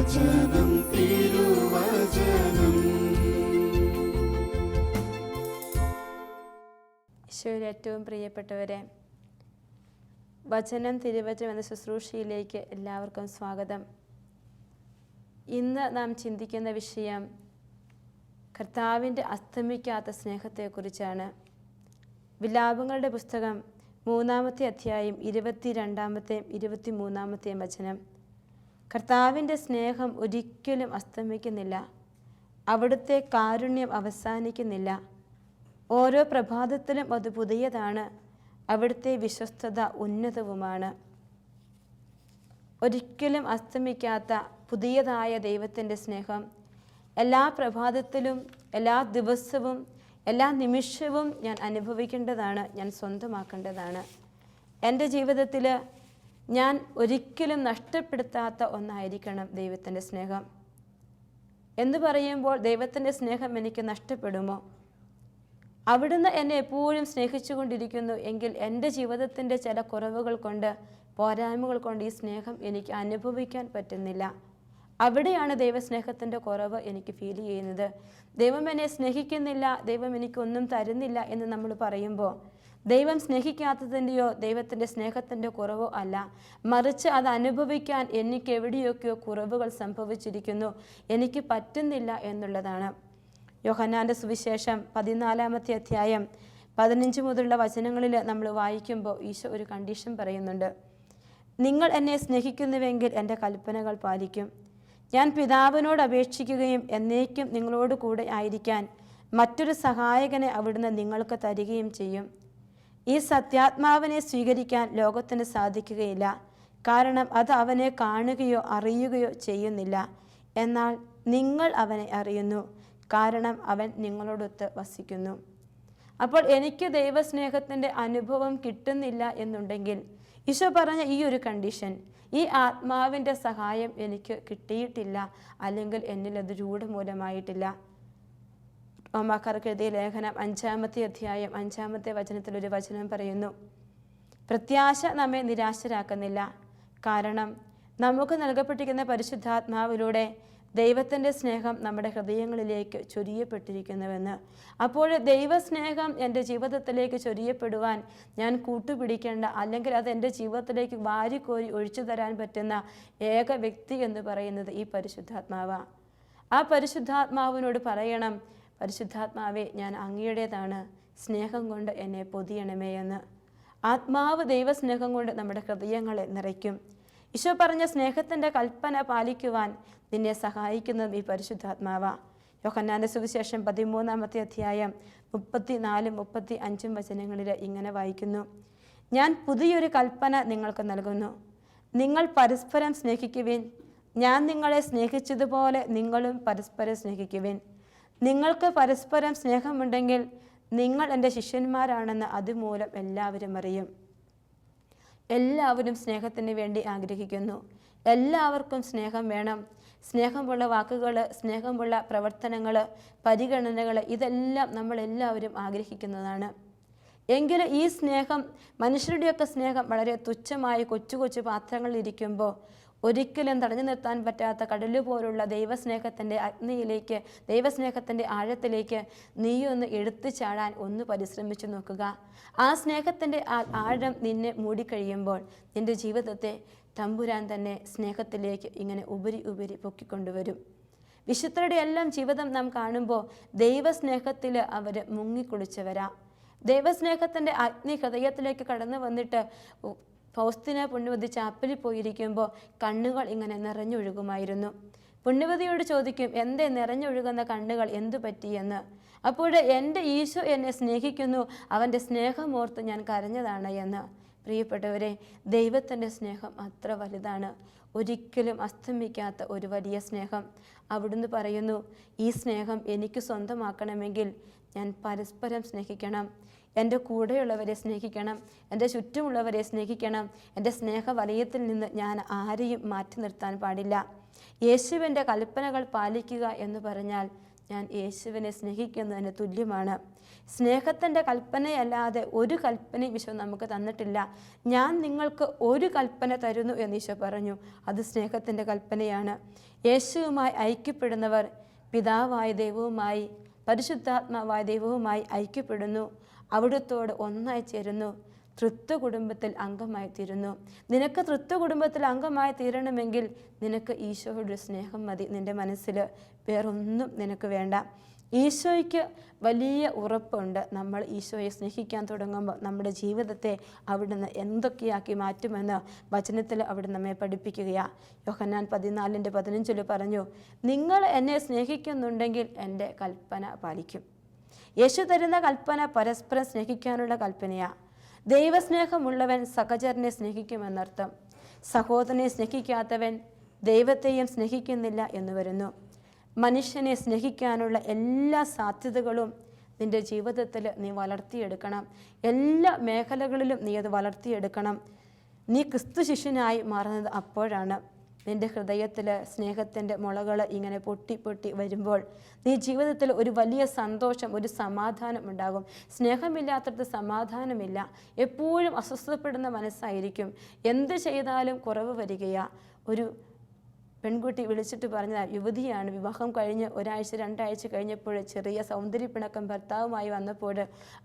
വചനം തിരുവചനം. ഈശോയിൽ ഏറ്റവും പ്രിയപ്പെട്ടവരെ, വചനം തിരുവചനം എന്ന ശുശ്രൂഷയിലേക്ക് എല്ലാവർക്കും സ്വാഗതം. ഇന്ന് നാം ചിന്തിക്കുന്ന വിഷയം കർത്താവിൻ്റെ അസ്തമിക്കാത്ത സ്നേഹത്തെക്കുറിച്ചാണ്. വിലാപങ്ങളുടെ പുസ്തകം 3-ാമത്തെ അധ്യായം 22-ാമത്തെയും 23-ാമത്തെയും വചനം. കർത്താവിൻ്റെ സ്നേഹം ഒരിക്കലും അസ്തമിക്കുന്നില്ല, അവിടുത്തെ കാരുണ്യം അവസാനിക്കുന്നില്ല. ഓരോ പ്രഭാതത്തിലും അത് പുതിയതാണ്, അവിടുത്തെ വിശ്വസ്തത ഉന്നതവുമാണ്. ഒരിക്കലും അസ്തമിക്കാത്ത പുതിയതായ ദൈവത്തിൻ്റെ സ്നേഹം എല്ലാ പ്രഭാതത്തിലും, എല്ലാ ദിവസവും, എല്ലാ നിമിഷവും ഞാൻ അനുഭവിക്കേണ്ടതാണ്, ഞാൻ സ്വന്തമാക്കേണ്ടതാണ്. എൻ്റെ ജീവിതത്തിൽ ഞാൻ ഒരിക്കലും നഷ്ടപ്പെടുത്താത്ത ഒന്നായിരിക്കണം ദൈവത്തിൻ്റെ സ്നേഹം. എന്ന് പറയുമ്പോൾ ദൈവത്തിൻ്റെ സ്നേഹം എനിക്ക് നഷ്ടപ്പെടുമോ? അവിടുന്ന് എന്നെ എപ്പോഴും സ്നേഹിച്ചു കൊണ്ടിരിക്കുന്നു എങ്കിൽ എൻ്റെ ജീവിതത്തിൻ്റെ ചില കുറവുകൾ കൊണ്ട്, പോരായ്മകൾ കൊണ്ട് ഈ സ്നേഹം എനിക്ക് അനുഭവിക്കാൻ പറ്റുന്നില്ല. അവിടെയാണ് ദൈവസ്നേഹത്തിൻ്റെ കുറവ് എനിക്ക് ഫീൽ ചെയ്യുന്നത്. ദൈവം എന്നെ സ്നേഹിക്കുന്നില്ല, ദൈവം എനിക്കൊന്നും തരുന്നില്ല എന്ന് നമ്മൾ പറയുമ്പോൾ ദൈവം സ്നേഹിക്കാത്തതിൻ്റെയോ ദൈവത്തിൻ്റെ സ്നേഹത്തിൻ്റെ കുറവോ അല്ല, മറിച്ച് അത് അനുഭവിക്കാൻ എനിക്ക് എവിടെയൊക്കെയോ കുറവുകൾ സംഭവിച്ചിരിക്കുന്നു, എനിക്ക് പറ്റുന്നില്ല എന്നുള്ളതാണ്. യോഹന്നാൻ്റെ സുവിശേഷം 14-ാമത്തെ അധ്യായം 15 മുതലുള്ള വചനങ്ങളിൽ നമ്മൾ വായിക്കുമ്പോൾ ഈശോ ഒരു കണ്ടീഷൻ പറയുന്നുണ്ട്. നിങ്ങൾ എന്നെ സ്നേഹിക്കുന്നുവെങ്കിൽ എൻ്റെ കൽപ്പനകൾ പാലിക്കും. ഞാൻ പിതാവിനോട് അപേക്ഷിക്കുകയും എന്നേക്കും നിങ്ങളോട് കൂടെ ആയിരിക്കാൻ മറ്റൊരു സഹായകനെ അവിടുന്ന് നിങ്ങൾക്ക് തരികയും ചെയ്യും. ഈ സത്യാത്മാവിനെ സ്വീകരിക്കാൻ ലോകത്തിന് സാധിക്കുകയില്ല, കാരണം അത് അവനെ കാണുകയോ അറിയുകയോ ചെയ്യുന്നില്ല. എന്നാൽ നിങ്ങൾ അവനെ അറിയുന്നു, കാരണം അവൻ നിങ്ങളോടൊത്ത് വസിക്കുന്നു. അപ്പോൾ എനിക്ക് ദൈവസ്നേഹത്തിൻ്റെ അനുഭവം കിട്ടുന്നില്ല എന്നുണ്ടെങ്കിൽ ഈശോ പറഞ്ഞ ഈ ഒരു കണ്ടീഷൻ, ഈ ആത്മാവിൻ്റെ സഹായം എനിക്ക് കിട്ടിയിട്ടില്ല, അല്ലെങ്കിൽ എന്നിൽ അത് രൂഢമൂലമായിട്ടില്ല. റോമാക്കാർക്ക് എഴുതിയ ലേഖനം 5-ാമത്തെ അധ്യായം 5-ാമത്തെ വചനത്തിലൊരു വചനം പറയുന്നു, പ്രത്യാശ നമ്മെ നിരാശരാക്കുന്നില്ല, കാരണം നമുക്ക് നൽകപ്പെട്ടിരിക്കുന്ന പരിശുദ്ധാത്മാവിലൂടെ ദൈവത്തിൻ്റെ സ്നേഹം നമ്മുടെ ഹൃദയങ്ങളിലേക്ക് ചൊരിയപ്പെട്ടിരിക്കുന്നുവെന്ന്. അപ്പോൾ ദൈവസ്നേഹം എൻ്റെ ജീവിതത്തിലേക്ക് ചൊരിയപ്പെടുവാൻ ഞാൻ കൂട്ടുപിടിക്കേണ്ട, അല്ലെങ്കിൽ അത് എൻ്റെ ജീവിതത്തിലേക്ക് വാരിക്കോരി ഒഴിച്ചു തരാൻ പറ്റുന്ന ഏക വ്യക്തി എന്ന് പറയുന്നത് ഈ പരിശുദ്ധാത്മാവാണ്. ആ പരിശുദ്ധാത്മാവിനോട് പറയണം, പരിശുദ്ധാത്മാവേ, ഞാൻ അങ്ങയുടേതാണ്, സ്നേഹം കൊണ്ട് എന്നെ പൊതിയണമേ എന്ന്. ആത്മാവ് ദൈവസ്നേഹം കൊണ്ട് നമ്മുടെ ഹൃദയങ്ങളെ നിറയ്ക്കും. ഈശോ പറഞ്ഞ സ്നേഹത്തിൻ്റെ കൽപ്പന പാലിക്കുവാൻ നിന്നെ സഹായിക്കുന്നതും ഈ പരിശുദ്ധാത്മാവാ. യോഹന്നാൻ്റെ സുവിശേഷം 13-ാമത്തെ അധ്യായം 34-35 വചനങ്ങളിൽ ഇങ്ങനെ വായിക്കുന്നു, ഞാൻ പുതിയൊരു കൽപ്പന നിങ്ങൾക്ക് നൽകുന്നു, നിങ്ങൾ പരസ്പരം സ്നേഹിക്കുവിൻ. ഞാൻ നിങ്ങളെ സ്നേഹിച്ചതുപോലെ നിങ്ങളും പരസ്പരം സ്നേഹിക്കുവിൻ. നിങ്ങൾക്ക് പരസ്പരം സ്നേഹമുണ്ടെങ്കിൽ നിങ്ങൾ എൻ്റെ ശിഷ്യന്മാരാണെന്ന് അതുമൂലം എല്ലാവരും അറിയും. എല്ലാവരും സ്നേഹത്തിന് വേണ്ടി ആഗ്രഹിക്കുന്നു. എല്ലാവർക്കും സ്നേഹം വേണം. സ്നേഹമുള്ള വാക്കുകൾ, സ്നേഹമുള്ള പ്രവർത്തനങ്ങൾ, പരിഗണനകൾ, ഇതെല്ലാം നമ്മളെല്ലാവരും ആഗ്രഹിക്കുന്നതാണ്. എങ്കിലും ഈ സ്നേഹം, മനുഷ്യരുടെയൊക്കെ സ്നേഹം വളരെ തുച്ഛമായി കൊച്ചു കൊച്ചു പാത്രങ്ങളിലിരിക്കുമ്പോൾ ഒരിക്കലും തടഞ്ഞു നിർത്താൻ പറ്റാത്ത കടല് പോലുള്ള ദൈവസ്നേഹത്തിൻ്റെ അഗ്നിയിലേക്ക്, ദൈവസ്നേഹത്തിൻ്റെ ആഴത്തിലേക്ക് നീയൊന്ന് എടുത്തു ചാടാൻ ഒന്ന് പരിശ്രമിച്ചു നോക്കുക. ആ സ്നേഹത്തിൻ്റെ ആഴം നിന്നെ മൂടിക്കഴിയുമ്പോൾ നിൻ്റെ ജീവിതത്തെ തമ്പുരാൻ തന്നെ സ്നേഹത്തിലേക്ക് ഇങ്ങനെ ഉപരി ഉപരി പൊക്കിക്കൊണ്ടുവരും. വിശുദ്ധരുടെ എല്ലാം ജീവിതം നാം കാണുമ്പോൾ ദൈവസ്നേഹത്തിൽ അവർ മുങ്ങിക്കുളിച്ചവരാ. ദൈവസ്നേഹത്തിൻ്റെ അഗ്നി ഹൃദയത്തിലേക്ക് കടന്നു വന്നിട്ട് ഫൗസ്തീന പുണ്യവതി ചാപ്പലിൽ പോയിരിക്കുമ്പോൾ കണ്ണുകൾ ഇങ്ങനെ നിറഞ്ഞൊഴുകുമായിരുന്നു. പുണ്യവതിയോട് ചോദിക്കും, എന്തേ നിറഞ്ഞൊഴുകുന്ന കണ്ണുകൾ എന്തു പറ്റിയെന്ന്. അപ്പോൾ എൻ്റെ ഈശോ എന്നെ സ്നേഹിക്കുന്നു, അവൻ്റെ സ്നേഹമോർത്ത് ഞാൻ കരഞ്ഞതാണ് എന്ന്. പ്രിയപ്പെട്ടവരെ, ദൈവത്തിൻ്റെ സ്നേഹം അത്ര വലുതാണ്, ഒരിക്കലും അസ്തമിക്കാത്ത ഒരു വലിയ സ്നേഹം. അവിടുന്ന് പറയുന്നു, ഈ സ്നേഹം എനിക്ക് സ്വന്തമാക്കണമെങ്കിൽ ഞാൻ പരസ്പരം സ്നേഹിക്കണം, എൻ്റെ കൂടെയുള്ളവരെ സ്നേഹിക്കണം, എൻ്റെ ചുറ്റുമുള്ളവരെ സ്നേഹിക്കണം. എൻ്റെ സ്നേഹവലയത്തിൽ നിന്ന് ഞാൻ ആരെയും മാറ്റി നിർത്താൻ പാടില്ല. യേശുവിൻ്റെ കൽപ്പനകൾ പാലിക്കുക എന്ന് പറഞ്ഞാൽ ഞാൻ യേശുവിനെ സ്നേഹിക്കുന്നതിന് തുല്യമാണ്. സ്നേഹത്തിൻ്റെ കൽപ്പനയല്ലാതെ ഒരു കൽപ്പനയും ഈശോ നമുക്ക് തന്നിട്ടില്ല. ഞാൻ നിങ്ങൾക്ക് ഒരു കൽപ്പന തരുന്നു എന്ന് ഈശോ പറഞ്ഞു. അത് സ്നേഹത്തിൻ്റെ കൽപ്പനയാണ്. യേശുവുമായി ഐക്യപ്പെടുന്നവർ പിതാവായ ദൈവവുമായി പരിശുദ്ധാത്മാവായ ദൈവവുമായി ഐക്യപ്പെടുന്നു, അവിടുത്തോട് ഒന്നായി ചേരുന്നു, തൃത്വ കുടുംബത്തിൽ അംഗമായി തീരുന്നു. നിനക്ക് തൃത്വ കുടുംബത്തിൽ അംഗമായി തീരണമെങ്കിൽ നിനക്ക് ഈശോയുടെ സ്നേഹം മതി. നിൻ്റെ മനസ്സിൽ വേറൊന്നും നിനക്ക് വേണ്ട. ഈശോയ്ക്ക് വലിയ ഉറപ്പുണ്ട്. നമ്മൾ ഈശോയെ സ്നേഹിക്കാൻ തുടങ്ങുമ്പോൾ നമ്മുടെ ജീവിതത്തെ അവിടുന്ന് എന്തൊക്കെയാക്കി മാറ്റുമെന്ന് വചനത്തിൽ അവിടെ നമ്മെ പഠിപ്പിക്കുകയാണ്. യോഹന്നാൻ 14:15 പറഞ്ഞു, നിങ്ങൾ എന്നെ സ്നേഹിക്കുന്നുണ്ടെങ്കിൽ എൻ്റെ കൽപ്പന പാലിക്കും. യേശു തരുന്ന കൽപ്പന പരസ്പരം സ്നേഹിക്കാനുള്ള കൽപ്പനയാണ്. ദൈവസ്നേഹമുള്ളവൻ സഹചരനെ സ്നേഹിക്കുമെന്നർത്ഥം. സഹോദരനെ സ്നേഹിക്കാത്തവൻ ദൈവത്തെയും സ്നേഹിക്കുന്നില്ല എന്ന് വരുന്നു. മനുഷ്യനെ സ്നേഹിക്കാനുള്ള എല്ലാ സാധ്യതകളും നിൻ്റെ ജീവിതത്തിൽ നീ വളർത്തിയെടുക്കണം. എല്ലാ മേഖലകളിലും നീ അത് വളർത്തിയെടുക്കണം. നീ ക്രിസ്തു ശിഷ്യനായി മാറുന്നത് അപ്പോഴാണ്. നിൻ്റെ ഹൃദയത്തിൽ സ്നേഹത്തിൻ്റെ മുളകൾ ഇങ്ങനെ പൊട്ടി പൊട്ടി വരുമ്പോൾ നീ ജീവിതത്തിൽ ഒരു വലിയ സന്തോഷം, ഒരു സമാധാനം ഉണ്ടാകും. സ്നേഹമില്ലാത്തടത്ത് സമാധാനമില്ല. എപ്പോഴും അസ്വസ്ഥപ്പെടുന്ന മനസ്സായിരിക്കും. എന്ത് ചെയ്താലും കുറവ് വരികയാ. ഒരു പെൺകുട്ടി വിളിച്ചിട്ട് പറഞ്ഞാൽ, യുവതിയാണ്, വിവാഹം കഴിഞ്ഞ് 1-2 ആഴ്ച കഴിഞ്ഞപ്പോൾ ചെറിയ സൗന്ദര്യപ്പിണക്കം ഭർത്താവുമായി വന്നപ്പോൾ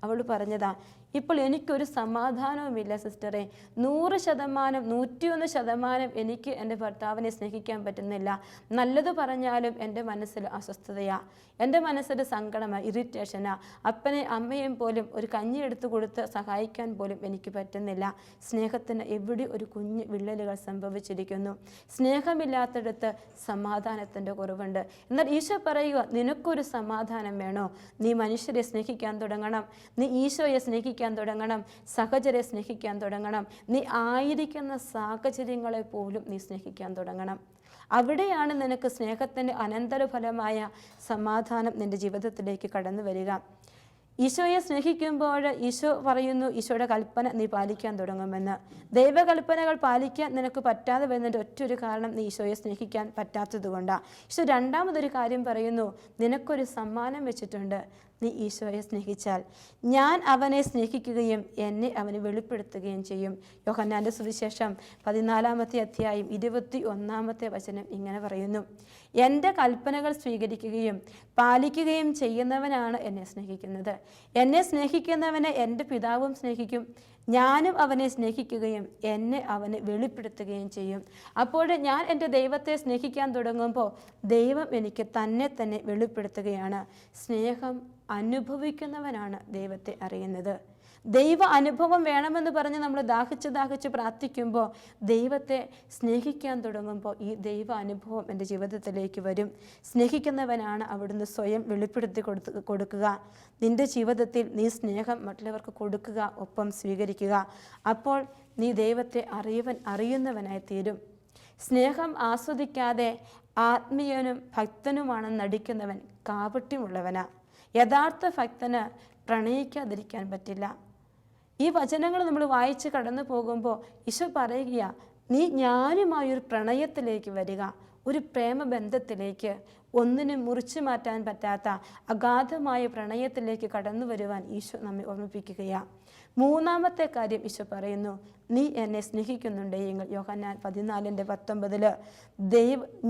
അവൾ പറഞ്ഞതാ, ഇപ്പോൾ എനിക്കൊരു സമാധാനവുമില്ല സിസ്റ്ററെ. 100%, 101% എനിക്ക് എൻ്റെ ഭർത്താവിനെ സ്നേഹിക്കാൻ പറ്റുന്നില്ല. നല്ലത് പറഞ്ഞാലും എൻ്റെ മനസ്സിൽ അസ്വസ്ഥതയാണ്, എൻ്റെ മനസ്സിൽ സങ്കടമാണ്, ഇറിറ്റേഷനാണ്. അപ്പനെ അമ്മയും പോലും ഒരു കഞ്ഞി എടുത്തു കൊടുത്ത് സഹായിക്കാൻ പോലും എനിക്ക് പറ്റുന്നില്ല. സ്നേഹത്തിന് എവിടെ ഒരു കുഞ്ഞ് വിള്ളലുകൾ സംഭവിച്ചിരിക്കുന്നു. സ്നേഹമില്ലാത്തടത്ത് സമാധാനത്തിൻ്റെ കുറവുണ്ട്. എന്നാൽ ഈശോ പറയുക, നിനക്കൊരു സമാധാനം വേണോ? നീ മനുഷ്യരെ സ്നേഹിക്കാൻ തുടങ്ങണം. നീ ഈശോയെ സ്നേഹിക്കാൻ തുടങ്ങണം. സഹചരെ സ്നേഹിക്കാൻ തുടങ്ങണം. നീ ആയിരിക്കുന്ന സാഹചര്യങ്ങളെ പോലും നീ സ്നേഹിക്കാൻ തുടങ്ങണം. അവിടെയാണ് നിനക്ക് സ്നേഹത്തിൻ്റെ അനന്തരഫലമായ സമാധാനം നിൻ്റെ ജീവിതത്തിലേക്ക് കടന്നു വരിക. ഈശോയെ സ്നേഹിക്കുമ്പോൾ ഈശോ പറയുന്നു, ഈശോയുടെ കൽപ്പന നീ പാലിക്കാൻ തുടങ്ങുമെന്ന്. ദൈവകൽപ്പനകൾ പാലിക്കാൻ നിനക്ക് പറ്റാതെ വരുന്നതിൻ്റെ ഒറ്റൊരു കാരണം നീ ഈശോയെ സ്നേഹിക്കാൻ പറ്റാത്തത് കൊണ്ടാണ്. ഈശോ രണ്ടാമതൊരു കാര്യം പറയുന്നു, നിനക്കൊരു സമ്മാനം വെച്ചിട്ടുണ്ട്. നീ ഈശോയെ സ്നേഹിച്ചാൽ ഞാൻ അവനെ സ്നേഹിക്കുകയും എന്നെ അവന് വെളിപ്പെടുത്തുകയും ചെയ്യും. യോഹന്നാൻ്റെ സുവിശേഷം 14-ാമത്തെ അധ്യായം 21-ാമത്തെ വചനം ഇങ്ങനെ പറയുന്നു, എൻ്റെ കൽപ്പനകൾ സ്വീകരിക്കുകയും പാലിക്കുകയും ചെയ്യുന്നവനാണ് എന്നെ സ്നേഹിക്കുന്നത്. എന്നെ സ്നേഹിക്കുന്നവനെ എൻ്റെ പിതാവും സ്നേഹിക്കും. ഞാനും അവനെ സ്നേഹിക്കുകയും എന്നെ അവന് വെളിപ്പെടുത്തുകയും ചെയ്യും. അപ്പോൾ ഞാൻ എൻ്റെ ദൈവത്തെ സ്നേഹിക്കാൻ തുടങ്ങുമ്പോൾ ദൈവം എനിക്ക് തന്നെ വെളിപ്പെടുത്തുകയാണ്. സ്നേഹം അനുഭവിക്കുന്നവനാണ് ദൈവത്തെ അറിയുന്നത്. ദൈവ അനുഭവം വേണമെന്ന് പറഞ്ഞ് നമ്മൾ ദാഹിച്ച് പ്രാർത്ഥിക്കുമ്പോൾ ദൈവത്തെ സ്നേഹിക്കാൻ തുടങ്ങുമ്പോൾ ഈ ദൈവ അനുഭവം എൻ്റെ ജീവിതത്തിലേക്ക് വരും. സ്നേഹിക്കുന്നവനാണ് അവിടുന്ന് സ്വയം വെളിപ്പെടുത്തി കൊടുക്കുക. നിൻ്റെ ജീവിതത്തിൽ നീ സ്നേഹം മറ്റുള്ളവർക്ക് കൊടുക്കുക, ഒപ്പം സ്വീകരിക്കുക. അപ്പോൾ നീ ദൈവത്തെ അറിയുന്നവനായി തീരും. സ്നേഹം ആസ്വദിക്കാതെ ആത്മീയനും ഭക്തനുമാണെന്ന് നടിക്കുന്നവൻ കാപട്യമുള്ളവനാ. യഥാർത്ഥ ഭക്തന് പ്രണയിക്കാതിരിക്കാൻ പറ്റില്ല. ഈ വചനങ്ങൾ നമ്മൾ വായിച്ച് കടന്നു പോകുമ്പോൾ ഈശോ പറയുക, നീ ഞാനുമായൊരു പ്രണയത്തിലേക്ക് വരിക, ഒരു പ്രേമബന്ധത്തിലേക്ക്, ഒന്നിനും മുറിച്ചു മാറ്റാൻ പറ്റാത്ത അഗാധമായ പ്രണയത്തിലേക്ക് കടന്നു വരുവാൻ ഈശോ നമ്മെ ഓർമ്മിപ്പിക്കുകയാണ്. മൂന്നാമത്തെ കാര്യം ഈശോ പറയുന്നു, നീ എന്നെ സ്നേഹിക്കുന്നുണ്ടെങ്കിൽ യോഹന്നാൻ 14:19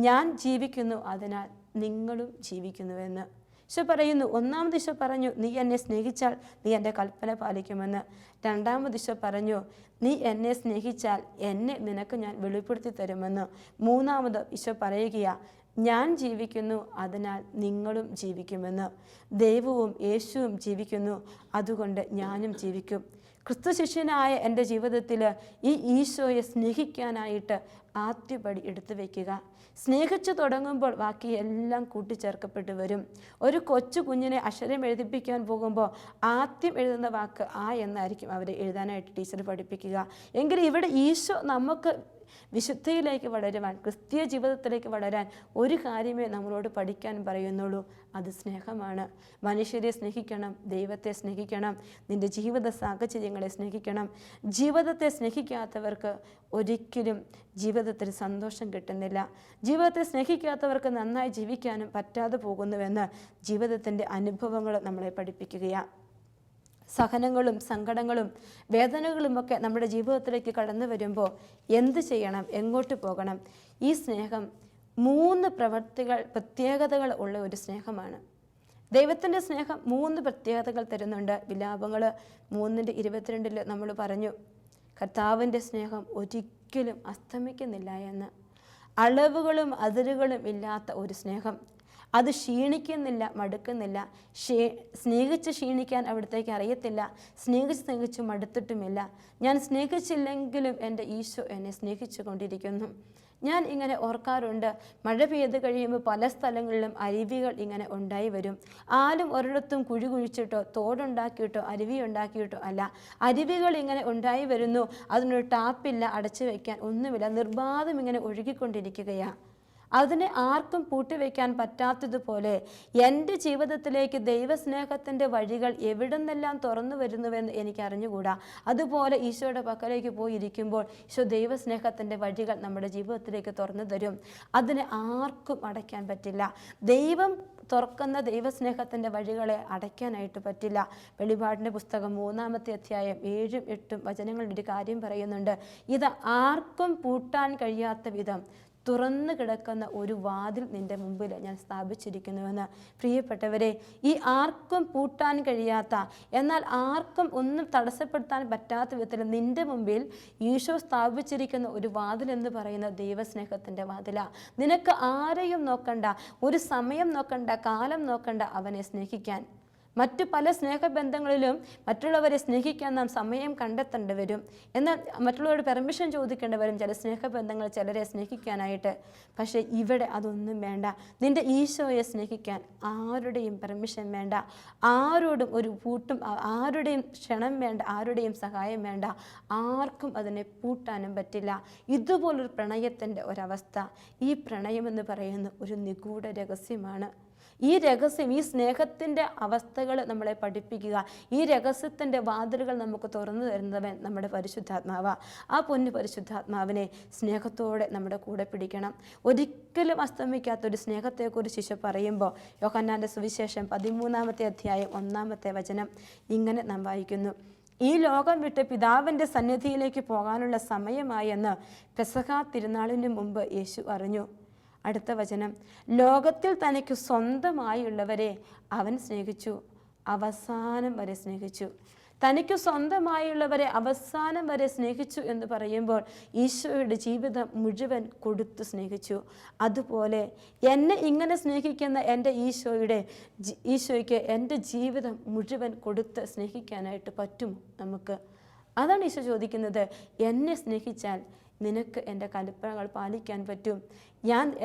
ഞാൻ ജീവിക്കുന്നു, അതിനാൽ നിങ്ങളും ജീവിക്കുന്നുവെന്ന് ഈശോ പറയുന്നു. ഒന്നാമത് ഈശോ പറഞ്ഞു, നീ എന്നെ സ്നേഹിച്ചാൽ നീ എൻ്റെ കൽപ്പന പാലിക്കുമെന്ന്. രണ്ടാമത് ഈശോ പറഞ്ഞു, നീ എന്നെ സ്നേഹിച്ചാൽ എന്നെ നിനക്ക് ഞാൻ വെളിപ്പെടുത്തി തരുമെന്ന്. മൂന്നാമത് ഈശോ പറയുകയാ, ഞാൻ ജീവിക്കുന്നു, അതിനാൽ നിങ്ങളും ജീവിക്കുമെന്ന്. ദൈവവും യേശുവും ജീവിക്കുന്നു, അതുകൊണ്ട് ഞാനും ജീവിക്കും. ക്രിസ്തു ശിഷ്യനായ എൻ്റെ ജീവിതത്തിൽ ഈ ഈശോയെ സ്നേഹിക്കാനായിട്ട് ആദ്യപടി എടുത്തു വയ്ക്കുക. സ്നേഹിച്ചു തുടങ്ങുമ്പോൾ ബാക്കി എല്ലാം കൂട്ടിച്ചേർക്കപ്പെട്ട് വരും. ഒരു കൊച്ചു കുഞ്ഞിനെ അക്ഷരം എഴുതിപ്പിക്കാൻ പോകുമ്പോൾ ആദ്യം എഴുതുന്ന വാക്ക് ആ എന്നായിരിക്കും അവരെ എഴുതാനായിട്ട് ടീച്ചർ പഠിപ്പിക്കുക. എങ്കിൽ ഇവിടെ ഈശോ നമുക്ക് വിശുദ്ധിയിലേക്ക് വളരുവാൻ, ക്രിസ്തീയ ജീവിതത്തിലേക്ക് വളരാൻ ഒരു കാര്യമേ നമ്മളോട് പഠിക്കാൻ പറയുന്നുള്ളൂ, അത് സ്നേഹമാണ്. മനുഷ്യരെ സ്നേഹിക്കണം, ദൈവത്തെ സ്നേഹിക്കണം, നിൻ്റെ ജീവിത സാഹചര്യങ്ങളെ സ്നേഹിക്കണം. ജീവിതത്തെ സ്നേഹിക്കാത്തവർക്ക് ഒരിക്കലും ജീവിതത്തിൽ സന്തോഷം കിട്ടുന്നില്ല. ജീവിതത്തെ സ്നേഹിക്കാത്തവർക്ക് നന്നായി ജീവിക്കാനും പറ്റാതെ പോകുന്നുവെന്ന് ജീവിതത്തിൻ്റെ അനുഭവങ്ങൾ നമ്മളെ പഠിപ്പിക്കുകയാണ്. സഹനങ്ങളും സങ്കടങ്ങളും വേദനകളുമൊക്കെ നമ്മുടെ ജീവിതത്തിലേക്ക് കടന്നു വരുമ്പോൾ എന്ത് ചെയ്യണം, എങ്ങോട്ട് പോകണം? ഈ സ്നേഹം 3 പ്രത്യേകതകൾ ഉള്ള ഒരു സ്നേഹമാണ്. ദൈവത്തിൻ്റെ സ്നേഹം 3 പ്രത്യേകതകൾ തരുന്നുണ്ട്. വിലാപങ്ങൾ 3:22 നമ്മൾ പറഞ്ഞു, കർത്താവിൻ്റെ സ്നേഹം ഒരിക്കലും അസ്തമിക്കുന്നില്ല എന്ന്. അളവുകളും അതിരുകളും ഇല്ലാത്ത ഒരു സ്നേഹം. അത് ക്ഷീണിക്കുന്നില്ല, മടുക്കുന്നില്ല. സ്നേഹിച്ച് ക്ഷീണിക്കാൻ അവിടത്തേക്ക് അറിയത്തില്ല. സ്നേഹിച്ച് മടുത്തിട്ടുമില്ല. ഞാൻ സ്നേഹിച്ചില്ലെങ്കിലും എൻ്റെ ഈശോ എന്നെ സ്നേഹിച്ചു കൊണ്ടിരിക്കുന്നു. ഞാൻ ഇങ്ങനെ ഓർക്കാറുണ്ട്, മഴ പെയ്ത് കഴിയുമ്പോൾ പല സ്ഥലങ്ങളിലും അരുവികൾ ഇങ്ങനെ ഉണ്ടായി വരും. ആരും ഒരിടത്തും കുഴി കുഴിച്ചിട്ടോ തോടുണ്ടാക്കിയിട്ടോ അരുവി ഉണ്ടാക്കിയിട്ടോ അല്ല. അരുവികൾ ഇങ്ങനെ ഉണ്ടായി വരുന്നു. അതിനൊരു ടാപ്പില്ല, അടച്ചു വയ്ക്കാൻ ഒന്നുമില്ല. നിർബാധം ഇങ്ങനെ ഒഴുകിക്കൊണ്ടിരിക്കുകയാണ്. അതിനെ ആർക്കും പൂട്ടിവെക്കാൻ പറ്റാത്തതുപോലെ എൻ്റെ ജീവിതത്തിലേക്ക് ദൈവസ്നേഹത്തിൻ്റെ വഴികൾ എവിടെ നിന്നെല്ലാം തുറന്നു വരുന്നുവെന്ന് എനിക്ക് അറിഞ്ഞുകൂടാ. അതുപോലെ ഈശോയുടെ പക്കലേക്ക് പോയിരിക്കുമ്പോൾ ഈശോ ദൈവസ്നേഹത്തിൻ്റെ വഴികൾ നമ്മുടെ ജീവിതത്തിലേക്ക് തുറന്നു തരും. അതിനെ ആർക്കും അടയ്ക്കാൻ പറ്റില്ല. ദൈവം തുറക്കുന്ന ദൈവസ്നേഹത്തിൻ്റെ വഴികളെ അടയ്ക്കാനായിട്ട് പറ്റില്ല. വെളിപാടിൻ്റെ പുസ്തകം 3-ാമത്തെ അധ്യായം 7-8 വചനങ്ങളിൽ ഒരു കാര്യം പറയുന്നുണ്ട്. ഇത് ആർക്കും പൂട്ടാൻ കഴിയാത്ത വിധം തുറന്നു കിടക്കുന്ന ഒരു വാതിൽ നിൻ്റെ മുമ്പിൽ ഞാൻ സ്ഥാപിച്ചിരിക്കുന്നുവെന്ന്. പ്രിയപ്പെട്ടവരെ, ഈ ആർക്കും പൂട്ടാൻ കഴിയാത്ത, എന്നാൽ ആർക്കും ഒന്നും തടസ്സപ്പെടുത്താൻ പറ്റാത്ത വിധത്തിൽ നിൻ്റെ മുമ്പിൽ ഈശോ സ്ഥാപിച്ചിരിക്കുന്ന ഒരു വാതിൽ എന്ന് പറയുന്നത് ദൈവസ്നേഹത്തിൻ്റെ വാതിലാണ്. നിനക്ക് ആരെയും നോക്കണ്ട, ഒരു സമയം നോക്കണ്ട, കാലം നോക്കണ്ട അവനെ സ്നേഹിക്കാൻ. മറ്റു പല സ്നേഹബന്ധങ്ങളിലും മറ്റുള്ളവരെ സ്നേഹിക്കാൻ നാം സമയം കണ്ടെത്തേണ്ടി വരും. എന്നാൽ മറ്റുള്ളവരോട് പെർമിഷൻ ചോദിക്കേണ്ടി വരും ചില സ്നേഹബന്ധങ്ങൾ ചിലരെ സ്നേഹിക്കാനായിട്ട്. പക്ഷേ ഇവിടെ അതൊന്നും വേണ്ട. നിൻ്റെ ഈശോയെ സ്നേഹിക്കാൻ ആരുടെയും പെർമിഷൻ വേണ്ട, ആരോടും ഒരു പൂട്ടും, ആരുടെയും ക്ഷണം വേണ്ട, ആരുടെയും സഹായം വേണ്ട. ആർക്കും അതിനെ പൂട്ടാനും പറ്റില്ല. ഇതുപോലൊരു പ്രണയത്തിൻ്റെ ഒരവസ്ഥ. ഈ പ്രണയമെന്ന് പറയുന്ന ഒരു നിഗൂഢ രഹസ്യമാണ്. ഈ രഹസ്യം, ഈ സ്നേഹത്തിൻ്റെ അവസ്ഥകൾ നമ്മളെ പഠിപ്പിക്കുക. ഈ രഹസ്യത്തിൻ്റെ വാതിലുകൾ നമുക്ക് തുറന്നു തരുന്നവൻ നമ്മുടെ പരിശുദ്ധാത്മാവാ. ആ പൊന്നു പരിശുദ്ധാത്മാവിനെ സ്നേഹത്തോടെ നമ്മുടെ കൂടെ പിടിക്കണം. ഒരിക്കലും അസ്തമിക്കാത്തൊരു സ്നേഹത്തെക്കുറിച്ച് ഈശോ പറയുമ്പോൾ യോഹന്നാൻ്റെ സുവിശേഷം 13-ാമത്തെ അധ്യായം 1-ാമത്തെ വചനം ഇങ്ങനെ നാം വായിക്കുന്നു. ഈ ലോകം വിട്ട് പിതാവിൻ്റെ സന്നിധിയിലേക്ക് പോകാനുള്ള സമയമായെന്ന് പെസഹ തിരുനാളിന് മുമ്പ് യേശു അറിഞ്ഞു. അടുത്ത വചനം, ലോകത്തിൽ തനിക്ക് സ്വന്തമായുള്ളവരെ അവൻ സ്നേഹിച്ചു, അവസാനം വരെ സ്നേഹിച്ചു. തനിക്ക് സ്വന്തമായുള്ളവരെ അവസാനം വരെ സ്നേഹിച്ചു എന്ന് പറയുമ്പോൾ ഈശോയുടെ ജീവിതം മുഴുവൻ കൊടുത്തു സ്നേഹിച്ചു. അതുപോലെ എന്നെ ഇങ്ങനെ സ്നേഹിക്കുന്ന എൻ്റെ ഈശോയ്ക്ക് എൻ്റെ ജീവിതം മുഴുവൻ കൊടുത്ത് സ്നേഹിക്കാനായിട്ട് പറ്റുമോ നമുക്ക്? അതാണ് ഈശോ ചോദിക്കുന്നത്. എന്നെ സ്നേഹിച്ചാൽ നിനക്ക് എൻ്റെ കൽപ്പനകൾ പാലിക്കാൻ പറ്റും.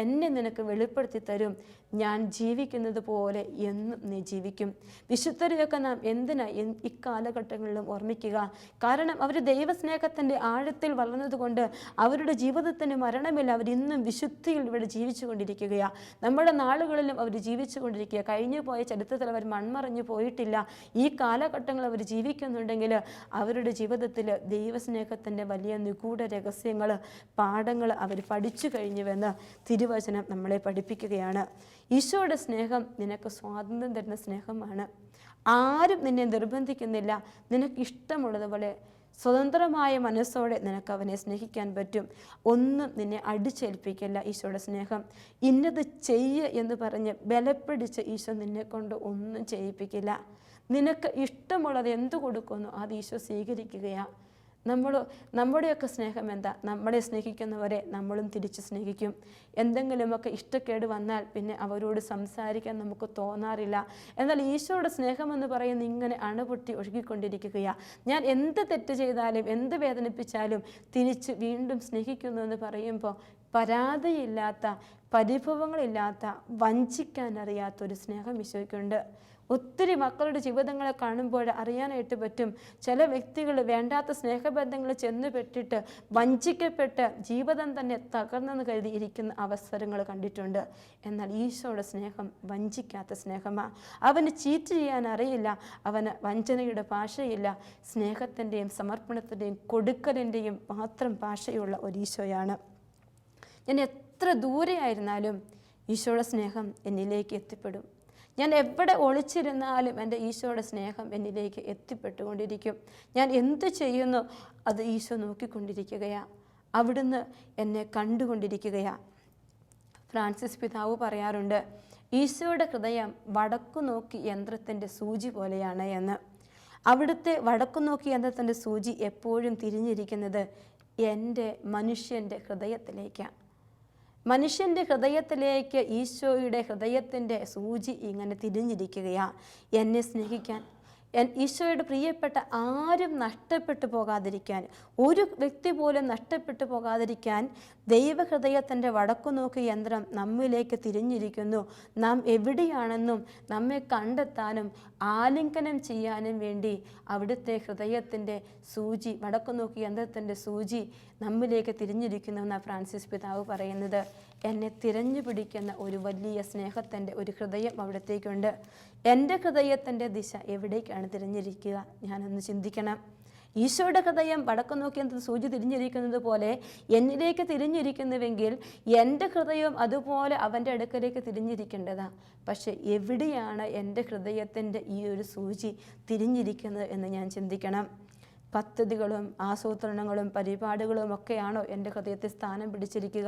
എന്നെ നിനക്ക് വെളിപ്പെടുത്തി തരും. ഞാൻ ജീവിക്കുന്നത് പോലെ എന്നും നീ ജീവിക്കും. വിശുദ്ധരെയൊക്കെ നാം എന്തിനാ ഇക്കാലഘട്ടങ്ങളിലും ഓർമ്മിക്കുക? കാരണം അവർ ദൈവസ്നേഹത്തിൻ്റെ ആഴത്തിൽ വളർന്നതുകൊണ്ട് അവരുടെ ജീവിതത്തിന് മരണമില്ല. അവരിന്നും വിശുദ്ധിയിൽ ഇവിടെ ജീവിച്ചു കൊണ്ടിരിക്കുകയാണ്. നമ്മുടെ നാളുകളിലും അവർ ജീവിച്ചു കൊണ്ടിരിക്കുക. കഴിഞ്ഞു പോയ ചരിത്രത്തിൽ അവർ മൺമറഞ്ഞു പോയിട്ടില്ല. ഈ കാലഘട്ടങ്ങൾ അവർ ജീവിക്കുന്നുണ്ടെങ്കിൽ അവരുടെ ജീവിതത്തിൽ ദൈവസ്നേഹത്തിൻ്റെ വലിയ നിഗൂഢ രഹസ്യങ്ങൾ, പാഠങ്ങൾ അവർ പഠിച്ചു കഴിഞ്ഞുവെന്ന് തിരുവചനം നമ്മളെ പഠിപ്പിക്കുകയാണ്. ഈശോയുടെ സ്നേഹം നിനക്ക് സ്വാതന്ത്ര്യം തരുന്ന സ്നേഹമാണ്. ആരും നിന്നെ നിർബന്ധിക്കുന്നില്ല. നിനക്ക് ഇഷ്ടമുള്ളതുപോലെ സ്വതന്ത്രമായ മനസ്സോടെ നിനക്ക് അവനെ സ്നേഹിക്കാൻ പറ്റും. ഒന്നും നിന്നെ അടിച്ചേൽപ്പിക്കില്ല ഈശോയുടെ സ്നേഹം. ഇന്നത് ചെയ്യ് എന്ന് പറഞ്ഞ് ബലപ്പിടിച്ച് ഈശോ നിന്നെ കൊണ്ട് ഒന്നും ചെയ്യിപ്പിക്കില്ല. നിനക്ക് ഇഷ്ടമുള്ളത് എന്തു കൊടുക്കുന്നു അത് ഈശോ സ്വീകരിക്കുകയാണ്. നമ്മുടെയൊക്കെ സ്നേഹം എന്താ? നമ്മളെ സ്നേഹിക്കുന്നവരെ നമ്മളും തിരിച്ച് സ്നേഹിക്കും. എന്തെങ്കിലുമൊക്കെ ഇഷ്ടക്കേട് വന്നാൽ പിന്നെ അവരോട് സംസാരിക്കാൻ നമുക്ക് തോന്നാറില്ല. എന്നാൽ ഈശോയുടെ സ്നേഹമെന്ന് പറയുന്നത് ഇങ്ങനെ അണുപൊട്ടി ഒഴുകിക്കൊണ്ടിരിക്കുകയാണ്. ഞാൻ എന്ത് തെറ്റ് ചെയ്താലും എന്ത് വേദനിപ്പിച്ചാലും തിരിച്ച് വീണ്ടും സ്നേഹിക്കുന്നു എന്ന് പറയുമ്പോൾ പരാതിയില്ലാത്ത, പരിഭവങ്ങളില്ലാത്ത, വഞ്ചിക്കാൻ അറിയാത്തൊരു സ്നേഹം ഈശോയ്ക്കുണ്ട്. ഒത്തിരി മക്കളുടെ ജീവിതങ്ങളെ കാണുമ്പോൾ അറിയാനായിട്ട് പറ്റും. ചില വ്യക്തികൾ വേണ്ടാത്ത സ്നേഹബന്ധങ്ങൾ ചെന്നുപെട്ടിട്ട് വഞ്ചിക്കപ്പെട്ട് ജീവിതം തന്നെ തകർന്നെന്ന് കരുതി ഇരിക്കുന്ന അവസരങ്ങൾ കണ്ടിട്ടുണ്ട്. എന്നാൽ ഈശോയുടെ സ്നേഹം വഞ്ചിക്കാത്ത സ്നേഹമാണ്. അവന് ചീറ്റ് ചെയ്യാൻ അറിയില്ല, അവന് വഞ്ചനയുടെ ഭാഷയില്ല. സ്നേഹത്തിൻ്റെയും സമർപ്പണത്തിൻ്റെയും കൊടുക്കലിൻ്റെയും മാത്രം ഭാഷയുള്ള ഒരു ഈശോയാണ്. ഞാൻ എത്ര ദൂരെയായിരുന്നാലും ഈശോയുടെ സ്നേഹം എന്നിലേക്ക് എത്തിപ്പെടും. ഞാൻ എവിടെ ഒളിച്ചിരുന്നാലും എൻ്റെ ഈശോയുടെ സ്നേഹം എന്നിലേക്ക് എത്തിപ്പെട്ടുകൊണ്ടിരിക്കും. ഞാൻ എന്ത് ചെയ്യുന്നു അത് ഈശോ നോക്കിക്കൊണ്ടിരിക്കുകയാണ്. അവിടുന്ന് എന്നെ കണ്ടുകൊണ്ടിരിക്കുകയാണ്. ഫ്രാൻസിസ് പിതാവ് പറയാറുണ്ട്, ഈശോയുടെ ഹൃദയം വടക്കു നോക്കി യന്ത്രത്തിൻ്റെ സൂചി പോലെയാണ് എന്ന്. അവിടുത്തെ വടക്കു നോക്കി യന്ത്രത്തിൻ്റെ സൂചി എപ്പോഴും തിരിഞ്ഞിരിക്കുന്നത് എൻ്റെ മനുഷ്യൻ്റെ ഹൃദയത്തിലേക്കാണ്. മനുഷ്യൻ്റെ ഹൃദയത്തിലേക്ക് ഈശോയുടെ ഹൃദയത്തിൻ്റെ സൂചി ഇങ്ങനെ തിരിഞ്ഞിരിക്കുകയാണ്. എന്നെ സ്നേഹിക്കാൻ, ഈശോയുടെ പ്രിയപ്പെട്ട ആരും നഷ്ടപ്പെട്ടു പോകാതിരിക്കാൻ, ഒരു വ്യക്തി പോലും നഷ്ടപ്പെട്ടു പോകാതിരിക്കാൻ ദൈവഹൃദയത്തിൻ്റെ വടക്കുനോക്കി യന്ത്രം നമ്മിലേക്ക് തിരിഞ്ഞിരിക്കുന്നു. നാം എവിടെയാണെന്നും നമ്മെ കണ്ടെത്താനും ആലിംഗനം ചെയ്യാനും വേണ്ടി അവിടുത്തെ ഹൃദയത്തിൻ്റെ സൂചി, വടക്കുനോക്കി യന്ത്രത്തിൻ്റെ സൂചി നമ്മിലേക്ക് തിരിഞ്ഞിരിക്കുന്നു എന്നാണ് ഫ്രാൻസിസ് പിതാവ് പറയുന്നത്. എന്നെ തിരഞ്ഞു പിടിക്കുന്ന ഒരു വലിയ സ്നേഹത്തിൻ്റെ ഒരു ഹൃദയം അവിടത്തേക്കുണ്ട്. എൻ്റെ ഹൃദയത്തിൻ്റെ ദിശ എവിടേക്കാണ് തിരഞ്ഞിരിക്കുക? ഞാനൊന്ന് ചിന്തിക്കണം. ഈശോയുടെ ഹൃദയം വടക്കു നോക്കി സൂചി തിരിഞ്ഞിരിക്കുന്നത് പോലെ എന്നിലേക്ക് തിരിഞ്ഞിരിക്കുന്നുവെങ്കിൽ എൻ്റെ ഹൃദയവും അതുപോലെ അവൻ്റെ അടുക്കലേക്ക് തിരിഞ്ഞിരിക്കേണ്ടതാണ്. പക്ഷെ എവിടെയാണ് എൻ്റെ ഹൃദയത്തിൻ്റെ ഈ ഒരു സൂചി തിരിഞ്ഞിരിക്കുന്നത് എന്ന് ഞാൻ ചിന്തിക്കണം. പദ്ധതികളും ആസൂത്രണങ്ങളും പരിപാടികളും ഒക്കെയാണോ എൻ്റെ ഹൃദയത്തിൽ സ്ഥാനം പിടിച്ചിരിക്കുക?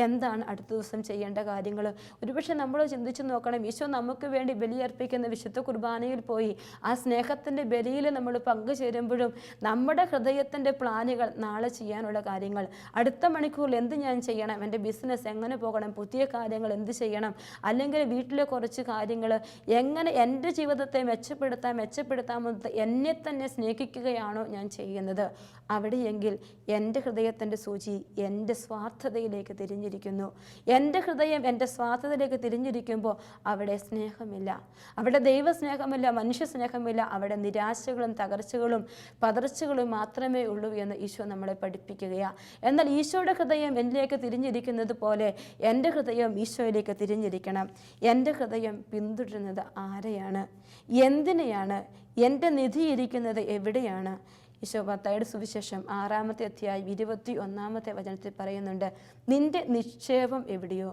എന്താണ് അടുത്ത ദിവസം ചെയ്യേണ്ട കാര്യങ്ങൾ? ഒരുപക്ഷെ നമ്മൾ ചിന്തിച്ചു നോക്കണം. ഈശോ നമുക്ക് വേണ്ടി ബലിയർപ്പിക്കുന്ന വിശുദ്ധ കുർബാനയിൽ പോയി ആ സ്നേഹത്തിൻ്റെ ബലിയിൽ നമ്മൾ പങ്കുചേരുമ്പോഴും നമ്മുടെ ഹൃദയത്തിൻ്റെ പ്ലാനുകൾ, നാളെ ചെയ്യാനുള്ള കാര്യങ്ങൾ, അടുത്ത മണിക്കൂറിൽ എന്ത് ഞാൻ ചെയ്യണം, എൻ്റെ ബിസിനസ് എങ്ങനെ പോകണം, പുതിയ കാര്യങ്ങൾ എന്ത് ചെയ്യണം, അല്ലെങ്കിൽ വീട്ടിലെ കുറച്ച് കാര്യങ്ങൾ എങ്ങനെ എൻ്റെ ജീവിതത്തെ മെച്ചപ്പെടുത്താമെന്ന് എന്നെ തന്നെ സ്നേഹിക്കുകയാണോ ഞാൻ ചെയ്യുന്നത്? അവിടെയെങ്കിൽ എൻ്റെ ഹൃദയത്തിൻ്റെ സൂചി എൻ്റെ സ്വാർത്ഥതയിലേക്ക് തിരിഞ്ഞിരിക്കുന്നു. എൻ്റെ ഹൃദയം എൻ്റെ സ്വാർത്ഥതയിലേക്ക് തിരിഞ്ഞിരിക്കുമ്പോൾ അവിടെ സ്നേഹമില്ല, അവിടെ ദൈവസ്നേഹമില്ല, മനുഷ്യ സ്നേഹമില്ല. അവിടെ നിരാശകളും തകർച്ചകളും പതർച്ചകളും മാത്രമേ ഉള്ളൂ എന്ന് ഈശോ നമ്മളെ പഠിപ്പിക്കുകയാണ്. എന്നാൽ ഈശോയുടെ ഹൃദയം എന്നിലേക്ക് തിരിഞ്ഞിരിക്കുന്നത് പോലെ എൻ്റെ ഹൃദയം ഈശോയിലേക്ക് തിരിഞ്ഞിരിക്കണം. എൻ്റെ ഹൃദയം പിന്തുടരുന്നത് ആരെയാണ്? എന്തിനെയാണ്? എൻ്റെ നിധി ഇരിക്കുന്നത് എവിടെയാണ്? ഈശോ മത്തായിയുടെ സുവിശേഷം 6-ാമത്തെ അധ്യായം 21-ാമത്തെ വചനത്തിൽ പറയുന്നുണ്ട്, നിന്റെ നിക്ഷേപം എവിടെയോ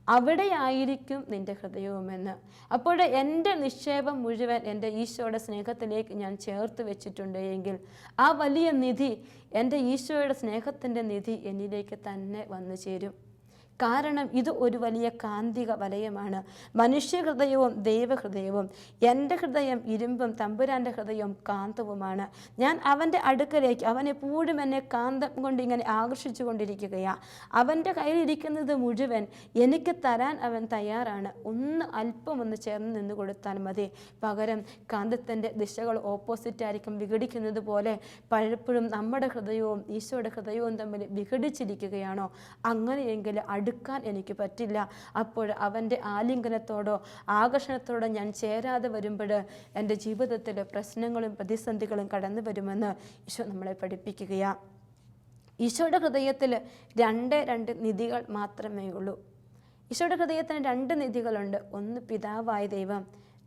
അവിടെയായിരിക്കും നിന്റെ ഹൃദയവുമെന്ന്. അപ്പോൾ എൻ്റെ നിക്ഷേപം മുഴുവൻ എൻ്റെ ഈശോയുടെ സ്നേഹത്തിലേക്ക് ഞാൻ ചേർത്ത് വെച്ചിട്ടുണ്ട് എങ്കിൽ ആ വലിയ നിധി, എൻ്റെ ഈശോയുടെ സ്നേഹത്തിൻ്റെ നിധി എന്നിലേക്ക് തന്നെ വന്നു ചേരും. കാരണം ഇത് ഒരു വലിയ കാന്തിക വലയമാണ്. മനുഷ്യഹൃദയവും ദൈവഹൃദയവും. എൻ്റെ ഹൃദയം ഇരുമ്പും തമ്പുരാൻ്റെ ഹൃദയവും കാന്തവുമാണ്. ഞാൻ അവൻ്റെ അടുക്കലേക്ക്, അവൻ എപ്പോഴും എന്നെ കാന്തം കൊണ്ട് ഇങ്ങനെ ആകർഷിച്ചു കൊണ്ടിരിക്കുകയാണ്. അവൻ്റെ കയ്യിലിരിക്കുന്നത് മുഴുവൻ എനിക്ക് തരാൻ അവൻ തയ്യാറാണ്. അല്പം ചേർന്ന് നിന്ന് കൊടുത്താൽ മതി. പകരം കാന്തത്തിൻ്റെ ദിശകൾ ഓപ്പോസിറ്റായിരിക്കും. വിഘടിക്കുന്നത് പോലെ പലപ്പോഴും നമ്മുടെ ഹൃദയവും ഈശോയുടെ ഹൃദയവും തമ്മിൽ വിഘടിച്ചിരിക്കുകയാണോ? അങ്ങനെയെങ്കിൽ അടുക്കാൻ എനിക്ക് പറ്റില്ല. അപ്പോൾ അവൻ്റെ ആലിംഗനത്തോടോ ആകർഷണത്തോടോ ഞാൻ ചേരാതെ വരുമ്പോൾ എൻ്റെ ജീവിതത്തിൽ പ്രശ്നങ്ങളും പ്രതിസന്ധികളും കടന്നു വരുമെന്ന് ഈശോ നമ്മളെ പഠിപ്പിക്കുകയാണ്. ഈശോയുടെ ഹൃദയത്തിൽ രണ്ട് നിധികൾ മാത്രമേ ഉള്ളൂ. ഈശോയുടെ ഹൃദയത്തിന് 2 നിധികളുണ്ട്. ഒന്ന് പിതാവായ ദൈവം,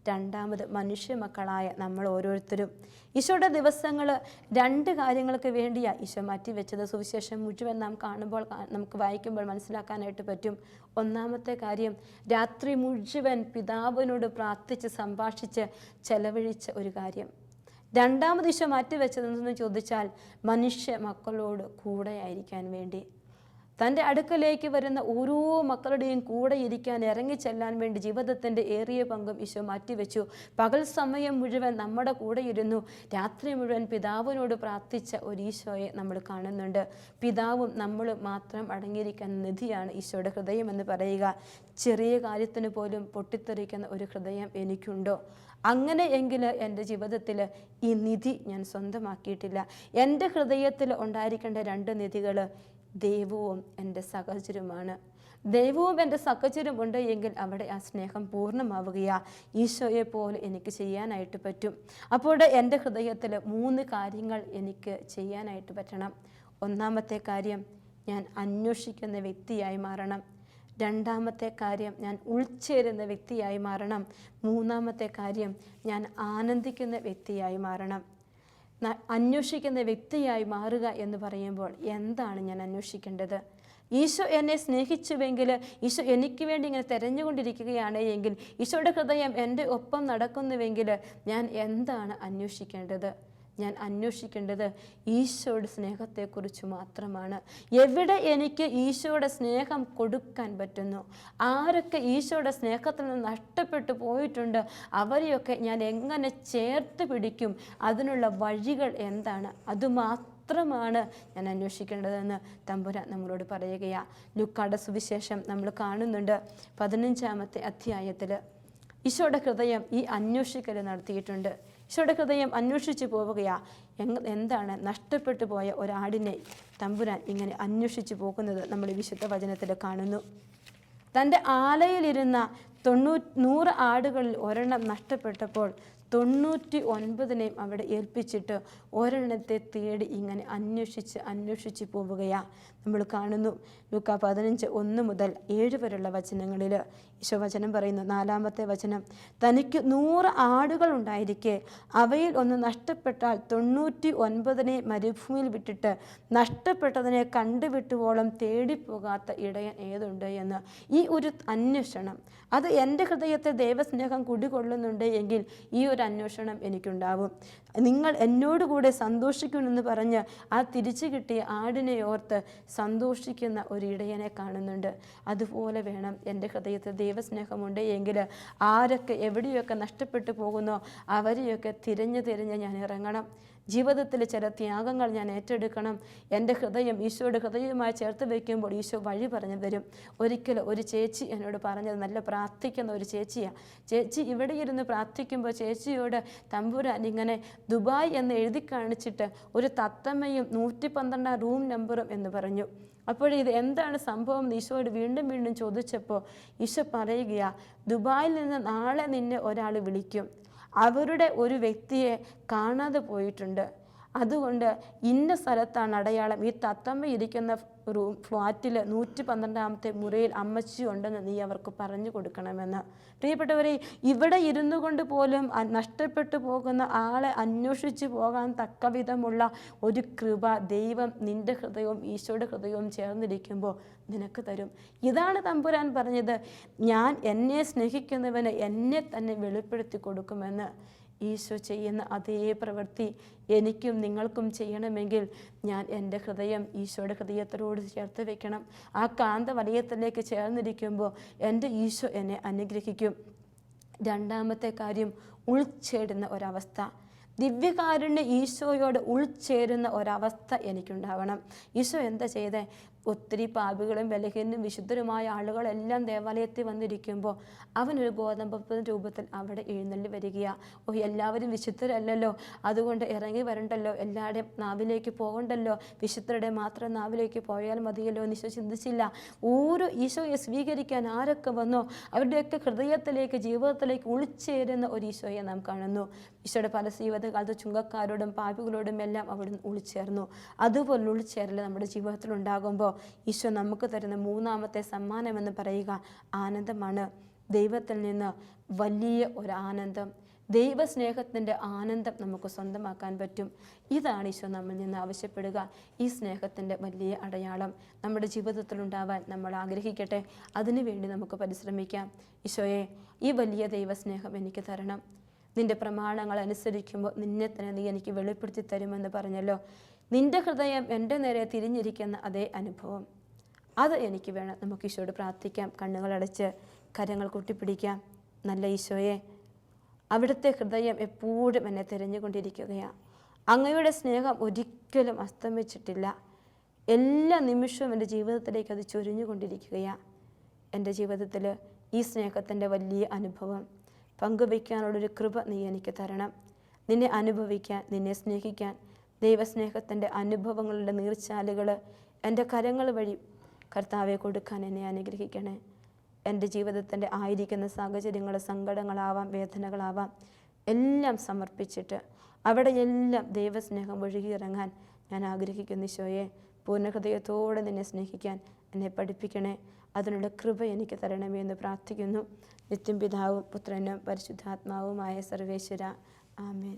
രണ്ടാമത് മനുഷ്യ മക്കളായ നമ്മൾ ഓരോരുത്തരും. ഈശോയുടെ ദിവസങ്ങൾ 2 കാര്യങ്ങൾക്ക് വേണ്ടിയാണ് ഈശോ മാറ്റിവെച്ചത്. സുവിശേഷം മുഴുവൻ നാം കാണുമ്പോൾ, നമുക്ക് വായിക്കുമ്പോൾ മനസ്സിലാക്കാനായിട്ട് പറ്റും. ഒന്നാമത്തെ കാര്യം, രാത്രി മുഴുവൻ പിതാവിനോട് പ്രാർത്ഥിച്ച് സംഭാഷിച്ച് ചെലവഴിച്ച ഒരു കാര്യം. രണ്ടാമത് ഈശോ മാറ്റിവെച്ചതെന്ന് ചോദിച്ചാൽ മനുഷ്യ മക്കളോട് കൂടെയായിരിക്കാൻ വേണ്ടി. തൻ്റെ അടുക്കലേക്ക് വരുന്ന ഓരോ മക്കളുടെയും കൂടെ ഇരിക്കാൻ, ഇറങ്ങിച്ചെല്ലാൻ വേണ്ടി ജീവിതത്തിൻ്റെ ഏറിയ പങ്കും ഈശോ മാറ്റിവെച്ചു. പകൽ സമയം മുഴുവൻ നമ്മുടെ കൂടെ ഇരുന്നു. രാത്രി മുഴുവൻ പിതാവിനോട് പ്രാർത്ഥിച്ച ഒരു ഈശോയെ നമ്മൾ കാണുന്നുണ്ട്. പിതാവും നമ്മളും മാത്രം അടങ്ങിയിരിക്കുന്ന നിധിയാണ് ഈശോയുടെ ഹൃദയം എന്ന് പറയുക. ചെറിയ കാര്യത്തിന് പോലും പൊട്ടിത്തെറിക്കുന്ന ഒരു ഹൃദയം എനിക്കുണ്ടോ? അങ്ങനെയെങ്കിൽ എൻ്റെ ജീവിതത്തിൽ ഈ നിധി ഞാൻ സ്വന്തമാക്കിയിട്ടില്ല. എൻ്റെ ഹൃദയത്തിൽ ഉണ്ടായിരിക്കേണ്ട 2 നിധികൾ ദൈവവും എൻ്റെ സഹചര്യമാണ്. ദൈവവും എൻ്റെ സഹചര്യം ഉണ്ട് എങ്കിൽ അവിടെ ആ സ്നേഹം പൂർണ്ണമാവുകയാ. ഈശോയെ പോലെ എനിക്ക് ചെയ്യാനായിട്ട് പറ്റും. അപ്പോൾ എൻ്റെ ഹൃദയത്തിൽ 3 കാര്യങ്ങൾ എനിക്ക് ചെയ്യാനായിട്ട് പറ്റണം. ഒന്നാമത്തെ കാര്യം, ഞാൻ അന്വേഷിക്കുന്ന വ്യക്തിയായി മാറണം. രണ്ടാമത്തെ കാര്യം, ഞാൻ ഉൾച്ചേരുന്ന വ്യക്തിയായി മാറണം. മൂന്നാമത്തെ കാര്യം, ഞാൻ ആനന്ദിക്കുന്ന വ്യക്തിയായി മാറണം. അന്വേഷിക്കുന്ന വ്യക്തിയായി മാറുക എന്ന് പറയുമ്പോൾ എന്താണ് ഞാൻ അന്വേഷിക്കേണ്ടത്? ഈശോ എന്നെ സ്നേഹിച്ചുവെങ്കിൽ, ഈശോ എനിക്ക് വേണ്ടി ഇങ്ങനെ തിരഞ്ഞുകൊണ്ടിരിക്കുകയാണ് എങ്കിൽ, ഈശോയുടെ ഹൃദയം എൻ്റെ ഒപ്പം നടക്കുന്നുവെങ്കിൽ ഞാൻ എന്താണ് അന്വേഷിക്കേണ്ടത്? ഞാൻ അന്വേഷിക്കേണ്ടത് ഈശോയുടെ സ്നേഹത്തെക്കുറിച്ച് മാത്രമാണ്. എവിടെ എനിക്ക് ഈശോയുടെ സ്നേഹം കൊടുക്കാൻ പറ്റുന്നു, ആരൊക്കെ ഈശോയുടെ സ്നേഹത്തിൽ നിന്ന് നഷ്ടപ്പെട്ടു പോയിട്ടുണ്ട്, അവരെയൊക്കെ ഞാൻ എങ്ങനെ ചേർത്ത് പിടിക്കും? അതിനുള്ള വഴികൾ എന്താണ്? അതുമാത്രമാണ് ഞാൻ അന്വേഷിക്കേണ്ടതെന്ന് തമ്പുരാൻ നമ്മളോട് പറയുകയാണ്. ലൂക്കായുടെ സുവിശേഷം നമ്മൾ കാണുന്നുണ്ട്. 15-ാമത്തെ അധ്യായത്തിൽ ഈശോയുടെ ഹൃദയം ഈ അന്വേഷിക്കൽ നടത്തിയിട്ടുണ്ട്. ഈശോയുടെ ഹൃദയം അന്വേഷിച്ച് പോവുകയാ. എന്താണ്? നഷ്ടപ്പെട്ടു പോയ ഒരാടിനെ തമ്പുരാൻ ഇങ്ങനെ അന്വേഷിച്ച് പോകുന്നത് നമ്മൾ വിശുദ്ധ വചനത്തിൽ കാണുന്നു. തൻ്റെ ആലയിലിരുന്ന 100 ആടുകളിൽ ഒരെണ്ണം നഷ്ടപ്പെട്ടപ്പോൾ 99 അവിടെ ഏൽപ്പിച്ചിട്ട് ഒരെണ്ണത്തെ തേടി ഇങ്ങനെ അന്വേഷിച്ച് പോവുകയാണ് നമ്മൾ കാണുന്നു. ലൂക്കാ 15:1 മുതൽ 7 വരെയുള്ള വചനങ്ങളിൽ ഈശോ വചനം പറയുന്നു. 4-ാമത്തെ വചനം, തനിക്ക് 100 ആടുകൾ ഉണ്ടായിരിക്കെ അവയിൽ ഒന്ന് നഷ്ടപ്പെട്ടാൽ 99 മരുഭൂമിയിൽ വിട്ടിട്ട് നഷ്ടപ്പെട്ടതിനെ കണ്ടുവിട്ടുവോളം തേടിപ്പോകാത്ത ഇടയൻ ഏതുണ്ട് എന്ന്. ഈ ഒരു അന്വേഷണം, അത് എൻ്റെ ഹൃദയത്തെ ദൈവസ്നേഹം കുടികൊള്ളുന്നുണ്ട് എങ്കിൽ ഈ ഒരു അന്വേഷണം എനിക്കുണ്ടാവും. നിങ്ങൾ എന്നോടുകൂടെ സന്തോഷിക്കുമെന്ന് പറഞ്ഞ് ആ തിരിച്ചു കിട്ടിയ ആടിനെ ഓർത്ത് സന്തോഷിക്കുന്ന ഒരു ഇടയനെ കാണുന്നുണ്ട്. അതുപോലെ വേണം എൻ്റെ ഹൃദയത്തിൽ ദൈവസ്നേഹമുണ്ട് എങ്കിൽ ആരൊക്കെ എവിടെയൊക്കെ നഷ്ടപ്പെട്ടു പോകുന്നോ അവരെയൊക്കെ തിരഞ്ഞ് ഞാൻ ഇറങ്ങണം. ജീവിതത്തിൽ ചില ത്യാഗങ്ങൾ ഞാൻ ഏറ്റെടുക്കണം. എൻ്റെ ഹൃദയം ഈശോയുടെ ഹൃദയവുമായി ചേർത്ത് വയ്ക്കുമ്പോൾ ഈശോ വഴി പറഞ്ഞു തരും. ഒരിക്കൽ ഒരു ചേച്ചി എന്നോട് പറഞ്ഞത്, നല്ല പ്രാർത്ഥിക്കുന്ന ഒരു ചേച്ചിയാണ്. ചേച്ചി ഇവിടെ ഇരുന്ന് പ്രാർത്ഥിക്കുമ്പോൾ ചേച്ചിയോട് തമ്പുരാൻ ഇങ്ങനെ ദുബായ് എന്ന് എഴുതി കാണിച്ചിട്ട് ഒരു തത്തമ്മയും 112 റൂം നമ്പറും എന്ന് പറഞ്ഞു. അപ്പോൾ ഇത് എന്താണ് സംഭവം ഈശോയോട് വീണ്ടും ചോദിച്ചപ്പോൾ ഈശോ പറയുകയാ, ദുബായിൽ നിന്ന് നാളെ നിന്നെ ഒരാൾ വിളിക്കും. അവരുടെ ഒരു വ്യക്തിയെ കാണാതെ പോയിട്ടുണ്ട്. അതുകൊണ്ട് ഇന്ന സ്ഥലത്താണ് അടയാളം. ഈ തത്തമ്മ ഇരിക്കുന്ന ഫ്ലാറ്റിൽ 112-ാമത്തെ മുറിയിൽ അമ്മച്ചി ഉണ്ടെന്ന് നീ അവർക്ക് പറഞ്ഞു കൊടുക്കണമെന്ന്. പ്രിയപ്പെട്ടവരെ, ഇവിടെ ഇരുന്നു കൊണ്ട് പോലും നഷ്ടപ്പെട്ടു പോകുന്ന ആളെ അന്വേഷിച്ച് പോകാൻ തക്ക വിധമുള്ള ഒരു കൃപ ദൈവം നിൻ്റെ ഹൃദയവും ഈശോയുടെ ഹൃദയവും ചേർന്നിരിക്കുമ്പോൾ നിനക്ക് തരും. ഇതാണ് തമ്പുരാൻ പറഞ്ഞത്, ഞാൻ എന്നെ സ്നേഹിക്കുന്നവന് എന്നെ തന്നെ വെളിപ്പെടുത്തി കൊടുക്കുമെന്ന്. ഈശോ ചെയ്യുന്ന അതേ പ്രവൃത്തി എനിക്കും നിങ്ങൾക്കും ചെയ്യണമെങ്കിൽ ഞാൻ എൻ്റെ ഹൃദയം ഈശോയുടെ ഹൃദയത്തോട് ചേർത്ത് വെക്കണം. ആ കാന്ത വലയത്തിലേക്ക് ചേർന്നിരിക്കുമ്പോൾ എൻ്റെ ഈശോ എന്നെ അനുഗ്രഹിക്കും. രണ്ടാമത്തെ കാര്യം, ഉൾച്ചേരുന്ന ഒരവസ്ഥ. ദിവ്യകാരുണ്യ ഈശോയോട് ഉൾച്ചേരുന്ന ഒരവസ്ഥ എനിക്കുണ്ടാവണം. ഈശോ എന്താ ചെയ്തേ? ഒത്തിരി പാപികളും ബലഹീനരും വിശുദ്ധരുമായ ആളുകളെല്ലാം ദേവാലയത്തിൽ വന്നിരിക്കുമ്പോൾ അവനൊരു ഗോതമ്പ് രൂപത്തിൽ അവിടെ എഴുന്നള്ളി വരികയാണ്. എല്ലാവരും വിശുദ്ധരല്ലല്ലോ, അതുകൊണ്ട് ഇറങ്ങി വരണ്ടല്ലോ, എല്ലാവരുടെയും നാവിലേക്ക് പോകണ്ടല്ലോ, വിശുദ്ധരുടെ മാത്രം നാവിലേക്ക് പോയാൽ മതിയല്ലോ എന്ന് ഈശോ ചിന്തിച്ചില്ല. ഓരോ ഈശോയെ സ്വീകരിക്കാൻ ആരൊക്കെ വന്നോ അവരുടെയൊക്കെ ഹൃദയത്തിലേക്ക്, ജീവിതത്തിലേക്ക് ഉൾച്ചേരുന്ന ഒരു ഈശോയെ നാം കാണുന്നു. ഈശോയുടെ പല ജീവിതകാലത്ത് ചുങ്കക്കാരോടും പാപികളോടും എല്ലാം അവിടുന്ന് ഉൾച്ചേർന്നു. അതുപോലെ ഉൾച്ചേരൽ നമ്മുടെ ജീവിതത്തിൽ ഉണ്ടാകുമ്പോൾ ഈശോ നമുക്ക് തരുന്ന 3-ാമത്തെ സമ്മാനമെന്ന് പറയുക ആനന്ദമാണ്. ദൈവത്തിൽ നിന്ന് വലിയ ഒരു ആനന്ദം, ദൈവസ്നേഹത്തിൻ്റെ ആനന്ദം നമുക്ക് സ്വന്തമാക്കാൻ പറ്റും. ഇതാണ് ഈശോ നമ്മിൽ നിന്ന് ആവശ്യപ്പെടുക. ഈ സ്നേഹത്തിൻ്റെ വലിയ അടയാളം നമ്മുടെ ജീവിതത്തിലുണ്ടാവാൻ നമ്മൾ ആഗ്രഹിക്കട്ടെ. അതിനുവേണ്ടി നമുക്ക് പരിശ്രമിക്കാം. ഈശോയെ, ഈ വലിയ ദൈവസ്നേഹം എനിക്ക് തരണം. നിൻ്റെ പ്രമാണങ്ങൾ അനുസരിക്കുമ്പോൾ നിന്നെ തന്നെ നീ എനിക്ക് വെളിപ്പെടുത്തി തരുമെന്ന് പറഞ്ഞല്ലോ. നിൻ്റെ ഹൃദയം എൻ്റെ നേരെ തിരിഞ്ഞിരിക്കുന്ന അതേ അനുഭവം അത് എനിക്ക് വേണം. നമുക്ക് ഈശോയോട് പ്രാർത്ഥിക്കാം. കണ്ണുകളടച്ച് കരങ്ങൾ കൂട്ടിപ്പിടിക്കാം. നല്ല ഈശോയെ, അവിടുത്തെ ഹൃദയം എപ്പോഴും എന്നെ തിരഞ്ഞുകൊണ്ടിരിക്കുകയാണ്. അങ്ങയുടെ സ്നേഹം ഒരിക്കലും അസ്തമിച്ചിട്ടില്ല. എല്ലാ നിമിഷവും എൻ്റെ ജീവിതത്തിലേക്ക് അത് ചൊരിഞ്ഞുകൊണ്ടിരിക്കുകയാണ്. എൻ്റെ ജീവിതത്തിൽ ഈ സ്നേഹത്തിൻ്റെ വലിയ അനുഭവം പങ്കുവയ്ക്കാനുള്ളൊരു കൃപ നീ എനിക്ക് തരണം. നിന്നെ അനുഭവിക്കാൻ, നിന്നെ സ്നേഹിക്കാൻ, ദൈവസ്നേഹത്തിൻ്റെ അനുഭവങ്ങളുടെ നീർച്ചാലുകൾ എൻ്റെ കരങ്ങൾ വഴി കർത്താവെ കൊടുക്കാൻ എന്നെ അനുഗ്രഹിക്കണേ. എൻ്റെ ജീവിതത്തിൻ്റെ ആയിരിക്കുന്ന സാഹചര്യങ്ങൾ, സങ്കടങ്ങളാവാം, വേദനകളാവാം, എല്ലാം സമർപ്പിച്ചിട്ട് അവിടെയെല്ലാം ദൈവസ്നേഹം ഒഴുകിയിറങ്ങാൻ ഞാൻ ആഗ്രഹിക്കുന്നു. ഈശോയെ, പൂർണ്ണ ഹൃദയത്തോടെ നിന്നെ സ്നേഹിക്കാൻ എന്നെ പഠിപ്പിക്കണേ. അതിനുള്ള കൃപ എനിക്ക് തരണമേ എന്ന് പ്രാർത്ഥിക്കുന്നു. നിത്യം പിതാവും പുത്രനും പരിശുദ്ധാത്മാവുമായ സർവേശ്വര. ആമേൻ.